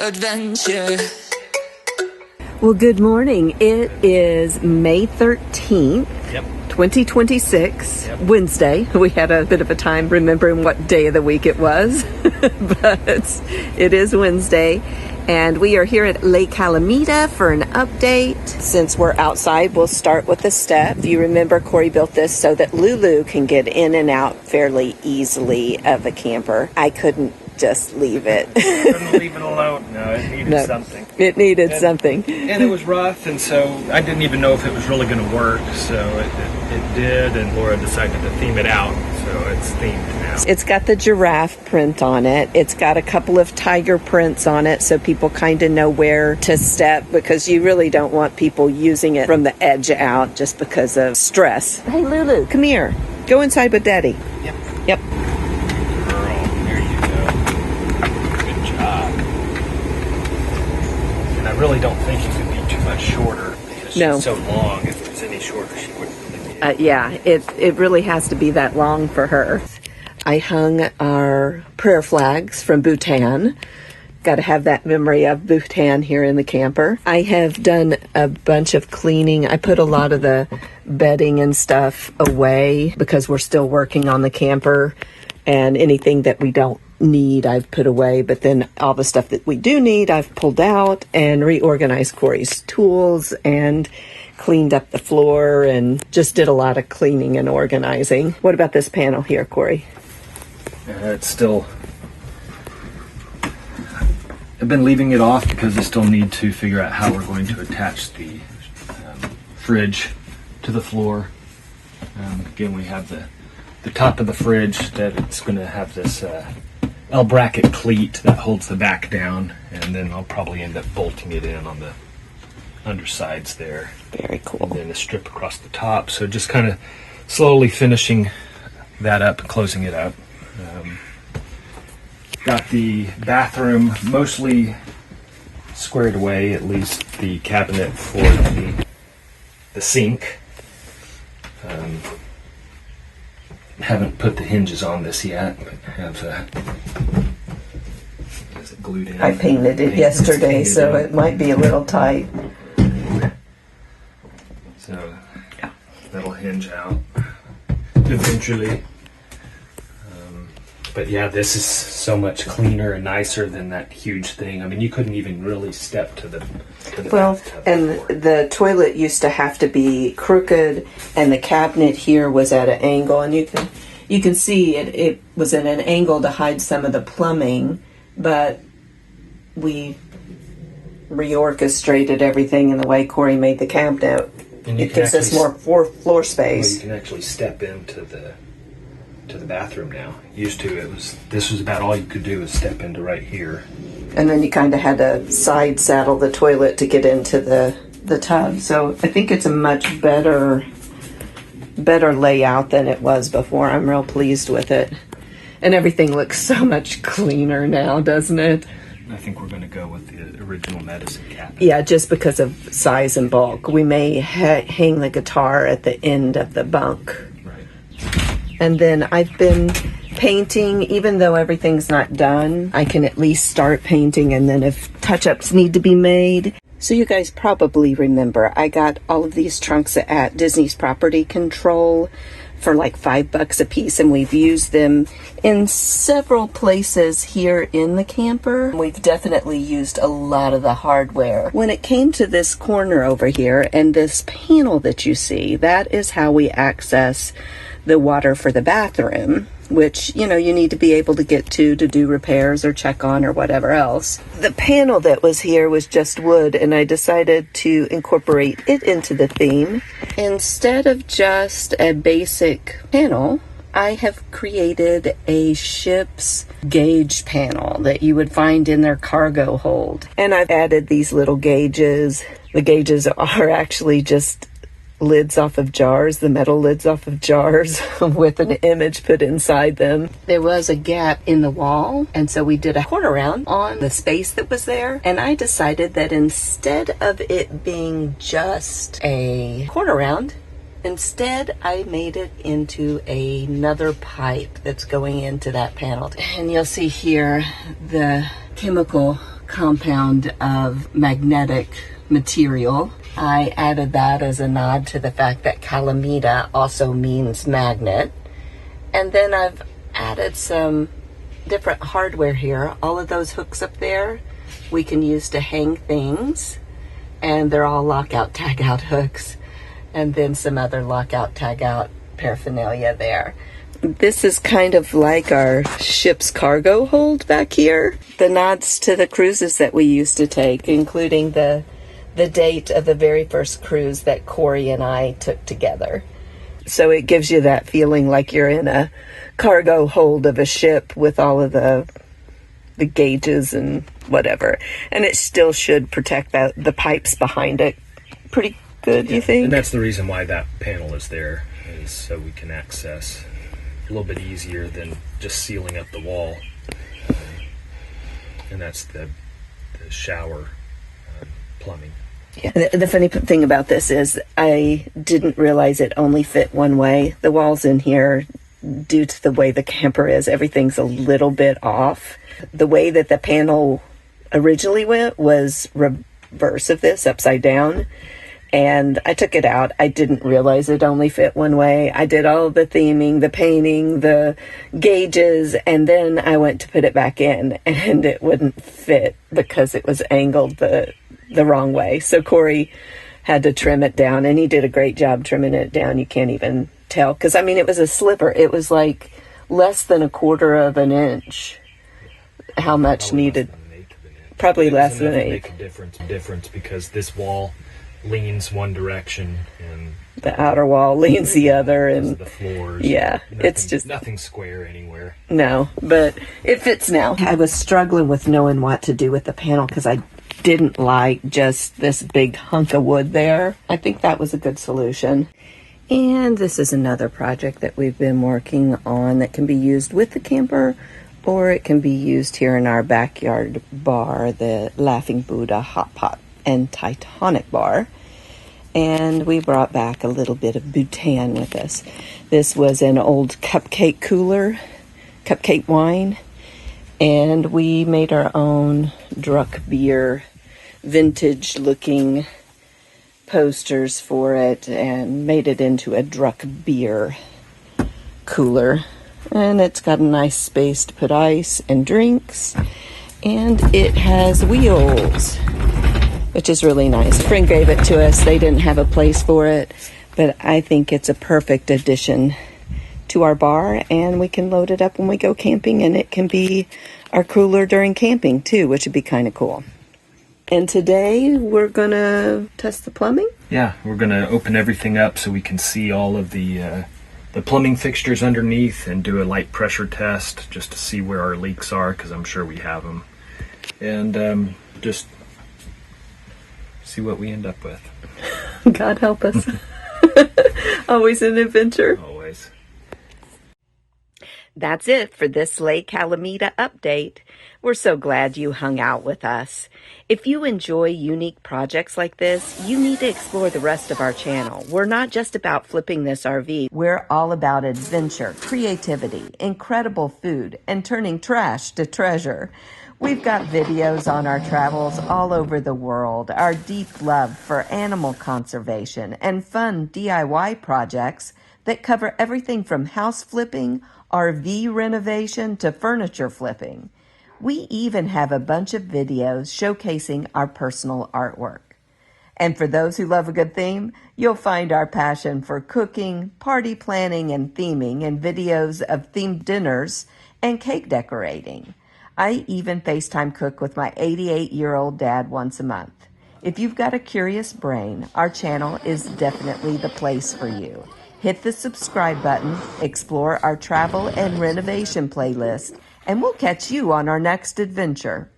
adventure. Well, good morning. It is May 13th. Yep. 2026, Yep. Wednesday. We had a bit of a time remembering what day of the week it was, but it is Wednesday. And we are here at Lake Alameda for an update. Since we're outside, we'll start with the step. If you remember, Corey built this so that Lulu can get in and out fairly easily of a camper. I couldn't just leave it. Couldn't leave it alone. No, it needed something. It needed something. And it was rough, and so I didn't even know if it was really going to work. So it did, and Laura decided to theme it out. So it's themed now. It's got the giraffe print on it. It's got a couple of tiger prints on it so people kind of know where to step, because you really don't want people using it from the edge out just because of stress. Hey, Lulu, come here. Go inside with Daddy. Yep. Yep. Girl, there you go. Good job. And I really don't think you could be too much shorter. Because she's so long. If it was any shorter, she wouldn't really be. Yeah, it really has to be that long for her. I hung our prayer flags from Bhutan. Got to have that memory of Bhutan here in the camper. I have done a bunch of cleaning. I put a lot of the bedding and stuff away because we're still working on the camper, and anything that we don't need I've put away, but then all the stuff that we do need I've pulled out and reorganized Corey's tools and cleaned up the floor and just did a lot of cleaning and organizing. What about this panel here, Corey? It's still... I've been leaving it off because I still need to figure out how we're going to attach the fridge to the floor. Again, we have the top of the fridge that it's going to have this L bracket cleat that holds the back down, and then I'll probably end up bolting it in on the undersides there. Very cool. And then a strip across the top. So just kind of slowly finishing that up, closing it up. Got the bathroom mostly squared away, at least the cabinet for the sink. Haven't put the hinges on this yet, but have is it glued in? I painted it yesterday, so it might be a little tight. So that'll hinge out eventually. But yeah, this is so much cleaner and nicer than that huge thing. I mean, you couldn't even really step to the bathtub and before. the toilet used to have to be crooked, and the cabinet here was at an angle, and you can see it was at an angle to hide some of the plumbing, but we reorchestrated everything in the way Corey made the cabinet. It gives us more floor space. Well, you can actually step into the bathroom now. Used to, this was about all you could do, is step into right here. And then you kind of had to side saddle the toilet to get into the tub. So I think it's a much better layout than it was before. I'm real pleased with it. And everything looks so much cleaner now, doesn't it? I think we're going to go with the original medicine cabinet. Yeah, just because of size and bulk. We may hang the guitar at the end of the bunk. And then I've been painting, even though everything's not done, I can at least start painting, and then if touch-ups need to be made. So you guys probably remember, I got all of these trunks at Disney's Property Control for like $5 a piece, and we've used them in several places here in the camper. We've definitely used a lot of the hardware. When it came to this corner over here and this panel that you see, that is how we access the water for the bathroom, which, you need to be able to get to do repairs or check on or whatever else. The panel that was here was just wood, and I decided to incorporate it into the theme. Instead of just a basic panel, I have created a ship's gauge panel that you would find in their cargo hold. And I've added these little gauges. The gauges are actually just lids off of jars, the metal lids off of jars with an image put inside them. There was a gap in the wall, and so we did a quarter round on the space that was there, and I decided that instead of it being just a quarter round, instead I made it into another pipe that's going into that panel. And you'll see here the chemical compound of magnetic material. I added that as a nod to the fact that calamita also means magnet. And then I've added some different hardware here. All of those hooks up there we can use to hang things, and they're all lockout tagout hooks, and then some other lockout tagout paraphernalia there. This is kind of like our ship's cargo hold back here. The nods to the cruises that we used to take, including the date of the very first cruise that Corey and I took together. So it gives you that feeling like you're in a cargo hold of a ship with all of the gauges and whatever. And it still should protect the pipes behind it pretty good, you think? And that's the reason why that panel is there, is so we can access a little bit easier than just sealing up the wall. And that's the shower plumbing. Yeah. The funny thing about this is I didn't realize it only fit one way. The walls in here, due to the way the camper is, everything's a little bit off. The way that the panel originally went was reverse of this, upside down. And I took it out. I didn't realize it only fit one way. I did all the theming, the painting, the gauges, and then I went to put it back in, and it wouldn't fit because it was angled the wrong way. So Corey had to trim it down, and he did a great job trimming it down. You can't even tell, because I mean, it was a sliver. It was like less than 1/4 of an inch. How much needed? Probably less than an eighth. Make a difference because this wall leans one direction and the outer wall leans the other, and the floors. Yeah, it's just nothing square anywhere. No, but it fits now. I was struggling with knowing what to do with the panel because I didn't like just this big hunk of wood there. I think that was a good solution. And this is another project that we've been working on that can be used with the camper, or it can be used here in our backyard bar, the Laughing Buddha Hot Pot and Titanic bar. And we brought back a little bit of Bhutan with us. This was an old cupcake cooler, cupcake wine, and we made our own Druck beer, vintage looking posters for it, and made it into a Druck beer cooler. And it's got a nice space to put ice and drinks, and it has wheels, which is really nice. A friend gave it to us. They didn't have a place for it, but I think it's a perfect addition to our bar, and we can load it up when we go camping, and it can be our cooler during camping too, which would be kind of cool. And today we're gonna test the plumbing. Yeah, we're gonna open everything up so we can see all of the plumbing fixtures underneath and do a light pressure test just to see where our leaks are, because I'm sure we have them, and just see what we end up with. God help us. Always an adventure. Always. That's it for this Lake Alameda update. We're so glad you hung out with us. If you enjoy unique projects like this, you need to explore the rest of our channel. We're not just about flipping this RV. We're all about adventure, creativity, incredible food, and turning trash to treasure. We've got videos on our travels all over the world, our deep love for animal conservation, and fun DIY projects that cover everything from house flipping, RV renovation, to furniture flipping. We even have a bunch of videos showcasing our personal artwork. And for those who love a good theme, you'll find our passion for cooking, party planning, and theming in videos of themed dinners and cake decorating. I even FaceTime cook with my 88-year-old dad once a month. If you've got a curious brain, our channel is definitely the place for you. Hit the subscribe button, explore our travel and renovation playlist, and we'll catch you on our next adventure.